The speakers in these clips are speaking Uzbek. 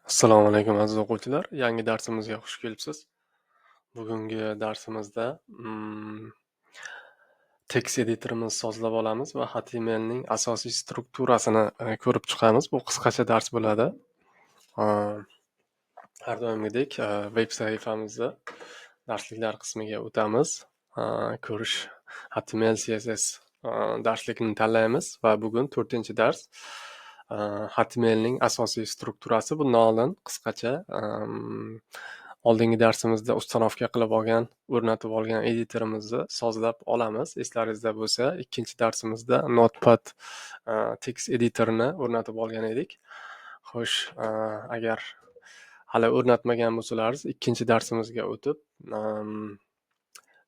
Assalomu alaykum aziz o'quvchilar. Yangi darsimizga xush kelibsiz. Bugungi darsimizda text editorimiz sozlab olamiz va HTMLning asosiy strukturasini ko'rib chiqamiz. Bu qisqacha dars bo'ladi. Har doimgidek veb sahifamizda darsliklar qismiga o'tamiz. Ko'rish HTML, CSS darslikni tanlaymiz va bugun 4-dars HTMLning asosiy strukturasi. Bundan oldin qisqacha oldingi darsimizda ustanovka qilib olgan, o'rnatib olgan editorimizni sozlab olamiz. Eslaringizda bo'lsa, ikkinchi darsimizda Notepad text editorini o'rnatib olgan edik. Xo'sh, agar hali o'rnatmagan bo'lsalaringiz, ikkinchi darsimizga o'tib,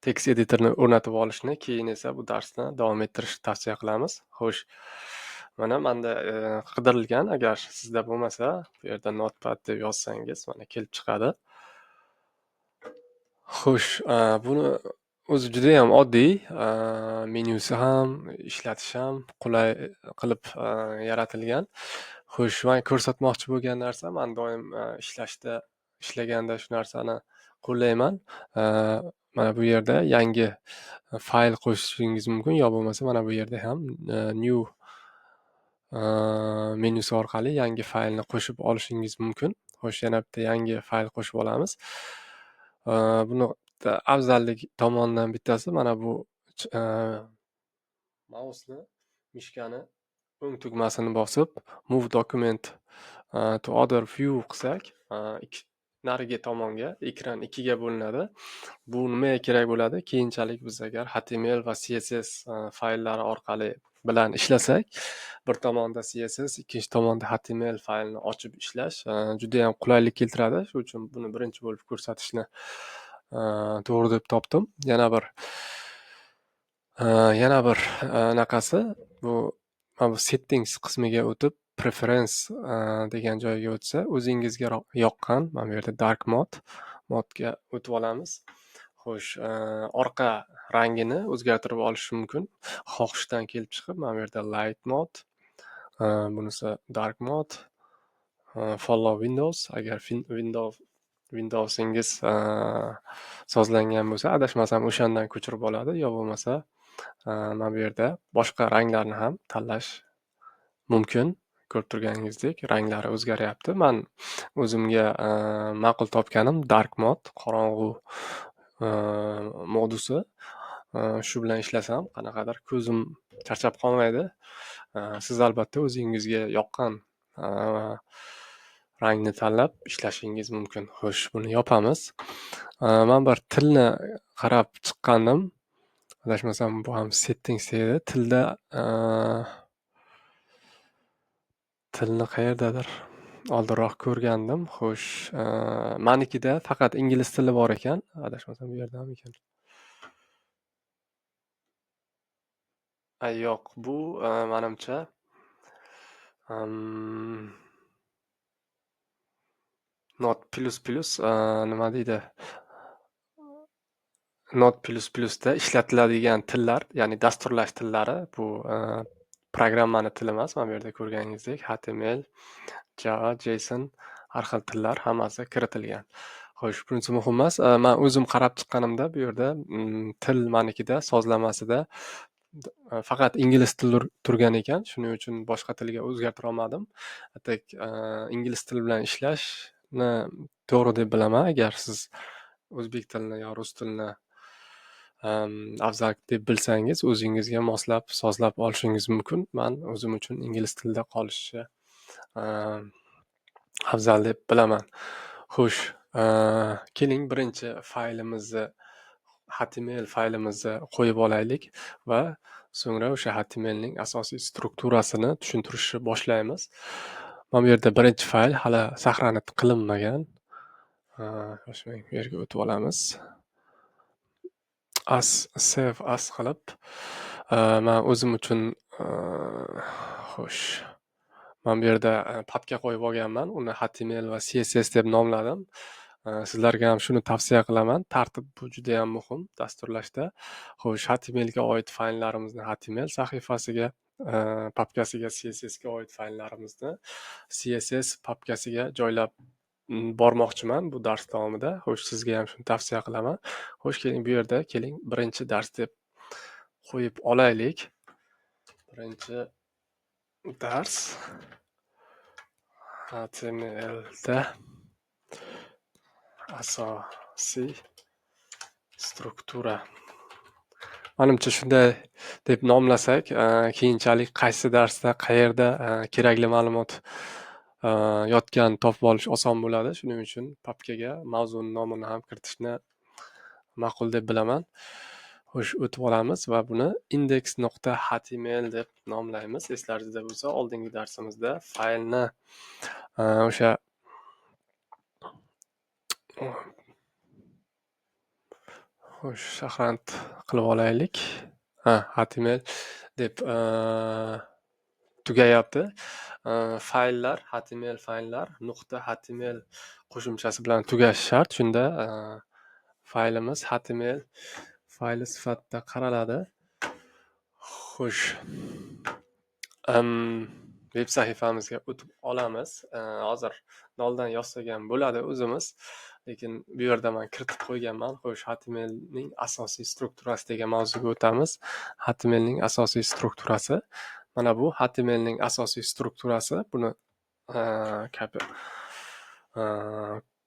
text editorni o'rnatib olishni, keyin esa bu darsni davom ettirishni tavsiya qilamiz. Xo'sh, mana menda qidirilgan, agar sizda bo'lmasa, bu yerda Notepad deb yozsangiz, mana kelib chiqadi. Xo'sh, buni o'zi juda ham oddiy, menyusi ham, ishlatish ham qulay qilib yaratilgan. Xo'sh, men ko'rsatmoqchi bo'lgan narsa, men doim ishlaganda shu narsani qo'llayman. Mana bu yerda yangi fayl qo'shishingiz mumkin, yo bo'lmasa mana bu yerda ham new menyusi orqali yangi faylni qo'shib olishingiz mumkin. Xo'sh, yana bitta yangi fayl qo'shib olamiz. Buni afzallik tomonidan bittasi, mana bu mausni, mishkani o'ng tugmasini bosib, move document to other view qilsak, narigi tomonga ekran ikkiga bo'linadi. Bu nimaga kerak bo'ladi? Keyinchalik biz agar HTML va CSS fayllari orqali bilan ishlasak, bir tomonda CSS, ikkinchi tomonda HTML faylni ochib ishlash juda ham qulaylik keltiradi. Shuning uchun buni birinchi bo'lib ko'rsatishni to'g'ri deb topdim. Yana bir anaqasi, bu settings qismiga o'tib, preference degan joyga o'tsa, o'zingizga yoqqan, mana bu yerda dark modga o'tib olamiz. Xo'sh, orqa rangini o'zgartirib olish mumkin. Xohishdan kelib chiqib, mana bu yerda light mod, bunisi dark mod, follow Windows. Agar Windowsingiz sozlangan bo'lsa, adashmasam o'shandan ko'chirib oladi, yo bo'lmasa mana bu yerda boshqa ranglarni ham tanlash mumkin. Ko'rib turganingizdek, ranglari o'zgaryapti. Men o'zimga ma'qul topganim dark mod, qorong'u modusi. Shu bilan ishlasam, qanaqadir ko'zim charchab qolmaydi. Siz albatta o'zingizga yoqqan rangni tanlab ishlashingiz mumkin. Xo'sh, buni yopamiz. Men bir tilni qarab chiqqandim. Adashmasam, bu ham settings edi. Tilni qayerdadir oldinroq ko'rgandim. Xo'sh, menikida faqat ingliz tili bor ekan. Adashmasam, bu yerdami ekan? Yo'q, bu menimcha Not plus nima deydi? Not ++da ishlatiladigan tillar, ya'ni dasturlash tillari, bu programmani tili emas. Mana bu yerda ko'rganingizdek, HTML, Java, JSON, har xil tillar hammasi kiritilgan. Xo'sh, bunisi muhim emas. Men o'zim qarab chiqqanimda, bu yerda til menikida sozlamasida faqat ingliz tili turgan ekan. Shuning uchun boshqa tilga o'zgartira olmadim. Atak ingliz tili bilan ishlashni to'g'ri deb bilaman. Agar siz o'zbek tilini yo rus tilini afzal deb bilsangiz, o'zingizga moslab sozlab olishingiz mumkin. Men o'zim uchun ingliz tilida qolishi afzal deb bilaman. Xo'sh, keling birinchi faylimizni, HTML faylimizni qo'yib olaylik va so'ngra o'sha HTMLning asosiy strukturasini tushuntirishni boshlaymiz. Mana bu yerda birinchi fayl hali saqlanib qilinmagan. Shoshmang, bu yerga o'tib olamiz. Save as qilib, men o'zim uchun xo'sh, men bu yerda papka qo'yib olganman. Uni HTML va CSS deb nomladim. Sizlarga ham shuni tavsiya qilaman. Tartib bu juda ham muhim dasturlashda. Xo'sh, HTML ga oid fayllarimizni HTML sahifasiga, papkasiga CSSga oid fayllarimizni CSS papkasiga joylab bormoqchiman bu dars davomida. Xo'sh, sizga ham shuni tavsiya qilaman. Xo'sh, keling bu yerda birinchi dars deb qo'yib olaylik. Birinchi dars HTMLda asosiy struktura. Menimcha shunday deb nomlasak, keyinchalik qaysi darsda, qayerda kerakli ma'lumot yotganini topib olish oson bo'ladi. Shuning uchun papkaga mavzuning nomini ham kiritishni ma'qul deb bilaman. Xo'sh, o'tib olamiz va buni index.html deb nomlaymiz. Eslaringizda bo'lsa, oldingi darsimizda faylni o'sha xo'sh, shahrand qilib olaylik. HTML deb tugayapti. Fayllar, HTML fayllar .html qo'shimchasi bilan tugashi shart. Shunda faylimiz HTML fayli sifatida qaraladi. Xo'sh, veb sahifamizga o'tib olamiz. Hozir noldan yoslagan bo'ladi o'zimiz, lekin bu yerda men kiritib qo'yganman. Xo'sh, HTMLning asosiy strukturasi degan mavzuga o'tamiz. HTMLning asosiy strukturasi. Mana bu HTMLning asosiy strukturasi. Buni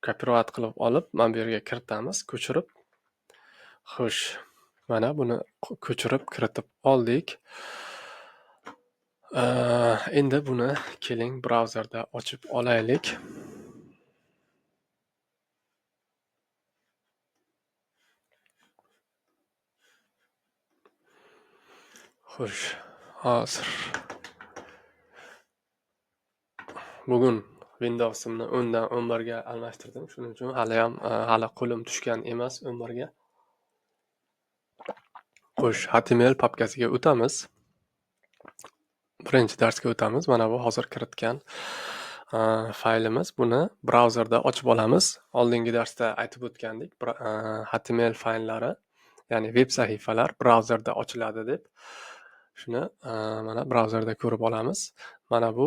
kopirovать qilib olib, mana bu yerga kiritamiz, ko'chirib. Xo'sh, mana buni ko'chirib kiritib oldik. Endi buni keling brauzerda ochib olaylik. Xo'sh, hozir bugun Windows'imni 10 dan 11 ga almashtirdim. Shuning uchun hali qo'lim tushgan emas 11 ga. Xo'sh, HTML papkasiga o'tamiz. Birinchi darsga o'tamiz. Mana bu hozir kiritgan faylimiz. Buni brauzerda ochib olamiz. Oldingi darsda aytib o'tgandik, HTML fayllari, ya'ni veb sahifalar brauzerda ochiladi deb. Shuni mana brauzerda ko'rib olamiz. Mana bu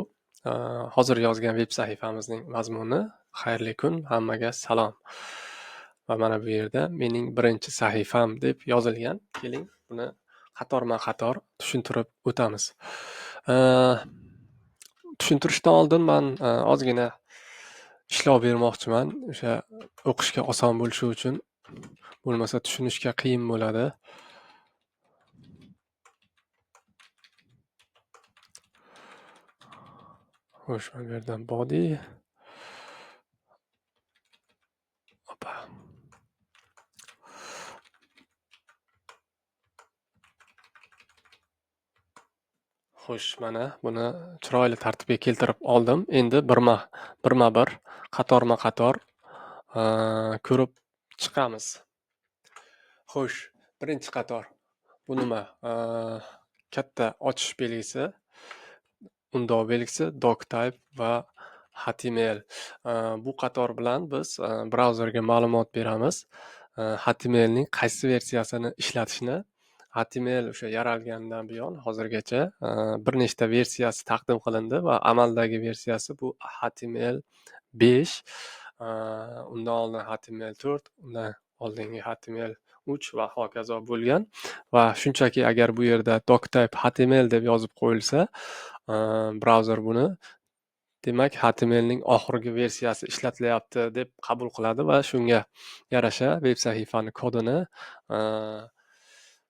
hozir yozgan veb sahifamizning mazmuni. Xayrli kun, hammaga salom. Va mana bu yerda mening birinchi sahifam deb yozilgan. Keling, buni qatorma-qator tushuntirib o'tamiz. Tushuntirishdan oldin men ozgina ishlov bermoqchiman. O'sha o'qishga oson bo'lishi uchun, bo'lmasa tushunishga qiyin bo'ladi. Xo'sh, mana bu yerdan body. Opa. Xo'sh, mana buni chiroyli tartibga keltirib oldim. Endi birma-bir, qatorma-qator ko'rib chiqamiz. Xo'sh, birinchi qator. Bu nima? Katta ochish belgisi, undoq belgisi, doctype va HTML. Bu qator bilan biz brauzerga ma'lumot beramiz. HTMLning qaysi versiyasini ishlatishni. HTML o'sha yaralganidan buyon hozirgacha bir nechta versiyasi taqdim qilindi va amaldagi versiyasi bu HTML 5, undan oldin HTML 4, undan oldingi HTML 3 va hokazo bo'lgan. Va shunchaki agar bu yerda doctype HTML deb yozib qo'yilsa, brauzer buni demak HTMLning oxirgi versiyasi ishlatilyapti deb qabul qiladi va shunga yarasha veb sahifani kodini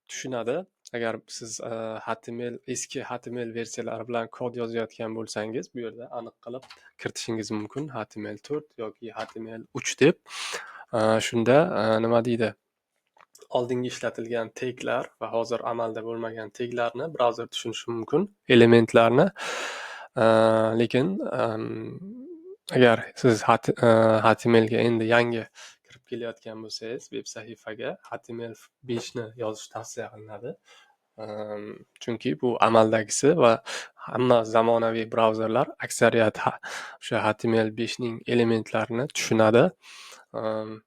tushunadi. Agar siz eski HTML versiyalari bilan kod yozayotgan bo'lsangiz, bu yerda aniq qilib kiritishingiz mumkin. HTML 4 yoki HTML 3 deb. Shunda nima deydi? Oldingi ishlatilgan taglar va hozir amalda bo'lmagan taglarni brauzer tushunishi mumkin, elementlarni. Lekin agar siz HTML ga endi yangi kirib kelayotgan bo'lsangiz, veb sahifaga HTML 5 ni yozish tavsiya qilinadi. Chunki bu amaldagisi va hamma zamonaviy brauzerlar aksariyat o'sha HTML 5 ning elementlarini tushunadi.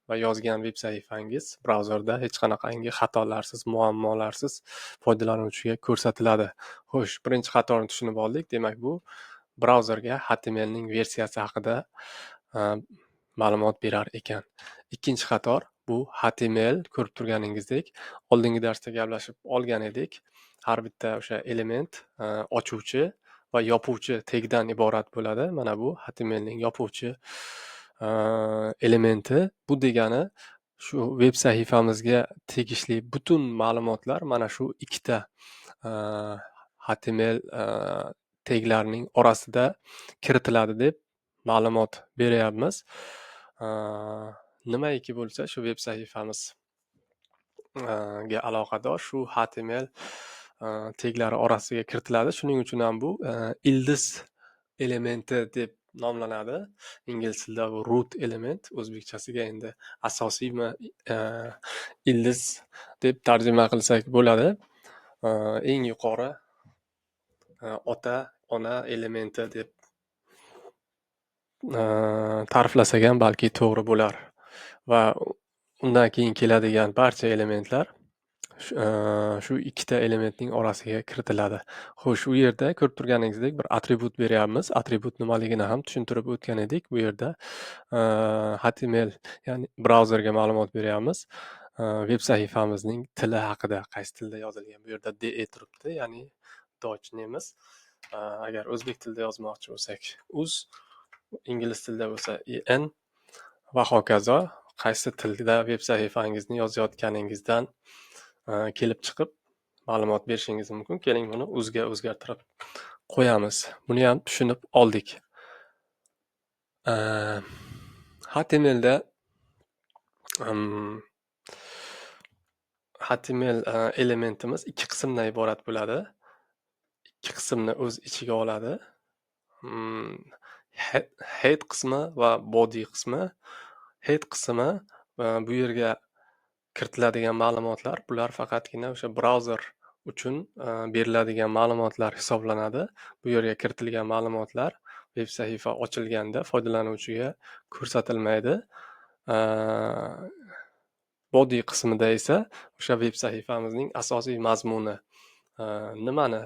va yozgan veb sahifangiz brauzerda hech qanaqangi xatolarsiz, muammolarsiz foydalanuvchiga ko'rsatiladi. Xo'sh, birinchi xatoni tushunib oldik. Demak, bu brauzerga HTMLning versiyasi haqida ma'lumot berar ekan. Ikkinchi xator bu HTML, ko'rib turganingizdek, oldingi darsda gaplashib olgan edik. Har bitta o'sha element ochuvchi va yopuvchi tegdan iborat bo'ladi. Mana bu HTMLning yopuvchi elementi. Bu degani shu veb sahifamizga tegishli butun ma'lumotlar mana shu ikkita HTML teglarining orasida kiritiladi deb ma'lumot beryapmiz. Nimaiki bo'lsa shu veb sahifamiz ga aloqador shu HTML teglari orasiga kiritiladi. Shuning uchun ham bu ildiz elementi deb nomlanadi. Ingliz tilida bu root element, o'zbekchasiga endi asosiymi ildiz deb tarjima qilsak bo'ladi. Eng yuqori ota, ona elementi deb ta'riflasak ham balki to'g'ri bo'lar. Va undan keyin keladigan barcha elementlar shu ikkita elementning orasiga kiritiladi. Xo'sh, u yerda ko'rib turganingizdek bir atribut beryapmiz. Atribut nimaligini ham tushuntirib o'tgan edik. Bu yerda HTML, ya'ni brauzerga ma'lumot beryapmiz. Veb sahifamizning tili haqida, qaysi tilda yozilgan. Bu yerda DE turibdi, ya'ni Deutsch, nemis. Agar o'zbek tilida yozmoqchi bo'lsak, uz, ingliz tilida bo'lsa en va hokazo. Qaysi tilda veb sahifangizni yozayotganingizdan kelib chiqib ma'lumot berishingiz mumkin. Keling, buni uzga o'zgartirib qo'yamiz. Buni ham tushunib oldik. HTMLda HTML elementimiz ikki qismdan iborat bo'ladi. Ikki qismni o'z ichiga oladi. Head qismi va body qismi. Head qismi bu yerga kiritiladigan ma'lumotlar, bular faqatgina o'sha brauzer uchun beriladigan ma'lumotlar hisoblanadi. Bu yerga kiritilgan ma'lumotlar veb sahifa ochilganda foydalanuvchiga ko'rsatilmaydi. Body qismida esa o'sha veb sahifamizning asosiy mazmuni, nimani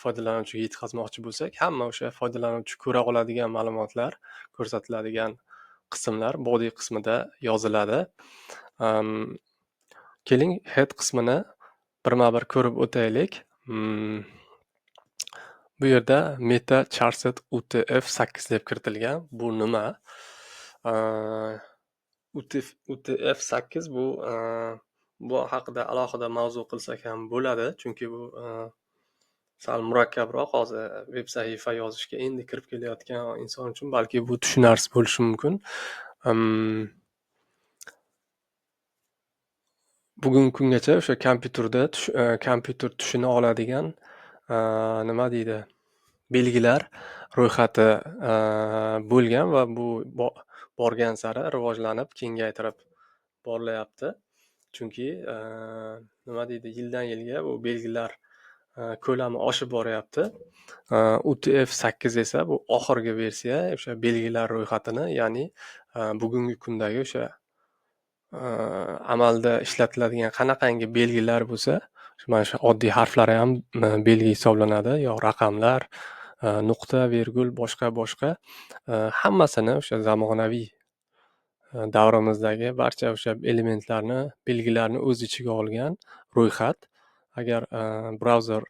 foydalanuvchiga yetkazmoqchi bo'lsak, hamma o'sha foydalanuvchi ko'ra oladigan ma'lumotlar ko'rsatiladigan qismlar body qismida yoziladi. Keling, head qismini birma-bir ko'rib o'taylik. Bu yerda meta charset UTF-8 deb kiritilgan. Bu nima? UTF-8 bu haqida alohida mavzu qilsak ham bo'ladi, chunki bu sal murakkabroq. Hozir veb sahifa yozishga endi kirib kelayotgan inson uchun balki bu tushunarsiz bo'lishi mumkin. Bugungi kungacha o'sha kompyuter tushuna oladigan nima deydi, belgilar ro'yxati bo'lgan va bu borgan sari rivojlanib, kengaytirib borilyapti. Chunki nima deydi, yildan yilga bu belgilar ko'lami oshib boryapti. UTF-8 esa bu oxirgi versiya o'sha belgilar ro'yxatini, ya'ni bugungi kundagi o'sha amalda ishlatiladigan qanaqangi belgilar bo'lsa, mana shu oddiy harflar ham belgi hisoblanadi, yo raqamlar, nuqta, virgul, boshqa hammasini o'sha zamonaviy davrimizdagi barcha o'sha elementlarni, belgilarni o'z ichiga olgan ro'yxat. Agar brauzer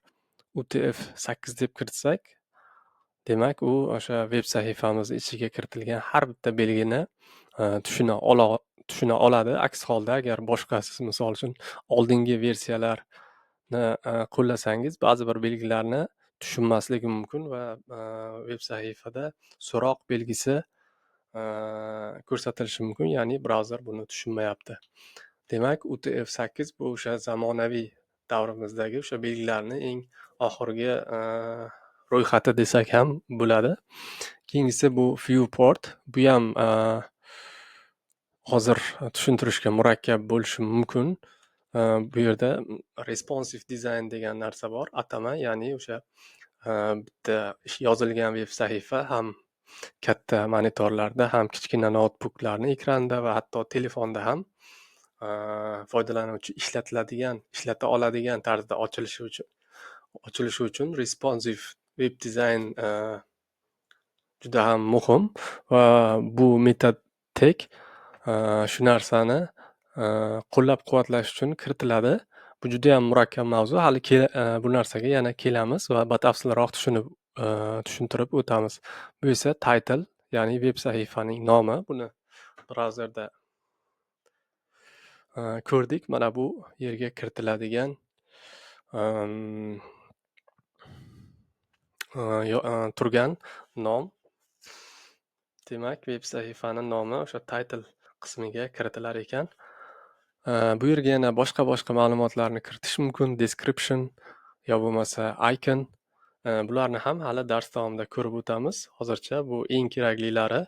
UTF-8 deb kiritsak, demak u o'sha veb sahifamiz ichiga kiritilgan har bitta belgini tushuna oladi. Aks holda agar boshqasiz, misol uchun oldingi versiyalarni qo'llasangiz, ba'zi bir belgilarni tushunmasligi mumkin va veb sahifada so'roq belgisi ko'rsatilishi mumkin, ya'ni brauzer buni tushunmayapti. Demak, UTF-8 bu o'sha zamonaviy davrimizdagi o'sha belgilarni eng oxirgi ro'yxati desak ham bo'ladi. Keyingisi bu viewport. Bu ham hozir tushuntirishga murakkab bo'lishi mumkin. Bu yerda responsive design degan narsa bor, atama, ya'ni o'sha bitta yozilgan veb sahifa ham katta monitorlarda, ham kichkina noutbuklarni ekranida va hatto telefonda ham foydalanuvchi ishlata oladigan tarzda ochilishi uchun responsive web dizayn juda ham muhim va bu MetaTek shu narsani qo'llab-quvvatlash uchun kiritiladi. Bu judayam murakkab mavzu. Hali bu narsaga yana kelamiz va batafsilroq tushuntirib o'tamiz. Bu esa title, ya'ni veb sahifaning nomi. Buni brauzerda ko'rdik. Mana bu yerga kiritiladigan turgan nom. Demak, veb sahifani nomi o'sha title qismiga kiritilar ekan. Bu yerga yana boshqa ma'lumotlarni kiritish mumkin. Description yo bo'lmasa icon. Bularni ham hali dars davomida ko'rib o'tamiz. Hozircha bu eng keraklilari.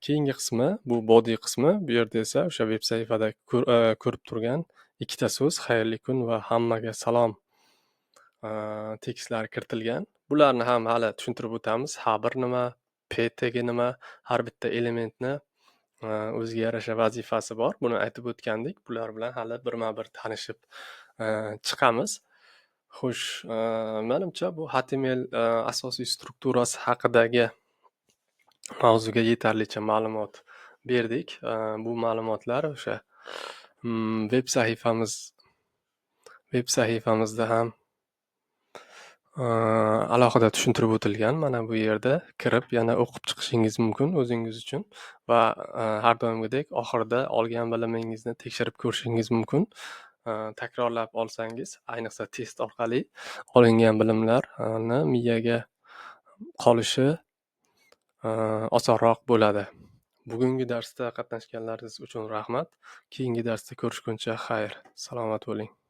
Keyingi qismi bu body qismi. Bu yerda esa o'sha veb sahifada ko'rib turgan ikkita so'z, xayrli kun va hammaga salom tekstlari kiritilgan. Bularni ham hali tushuntirib o'tamiz. H1 nima, p tagi nima, har bitta elementni o'ziga yarasha vazifasi bor. Buni aytib o'tgandik. Bular bilan hali birma-bir tanishib chiqamiz. Xo'sh, menimcha bu HTML asosiy strukturasi haqidagi mavzuga yetarlicha ma'lumot berdik. Bu ma'lumotlar o'sha veb sahifamizda ham alohida tushuntirib o'tilgan. Mana bu yerda kirib yana o'qib chiqishingiz mumkin o'zingiz uchun va har doimgidek oxirida olgan bilimingizni tekshirib ko'rishingiz mumkin. Takrorlab olsangiz, ayniqsa test orqali olingan bilimlarni miyaga qolishi osonroq bo'ladi. Bugungi darsda qatnashganlaringiz uchun rahmat. Keyingi darsda ko'rishguncha xayr. Salomat bo'ling.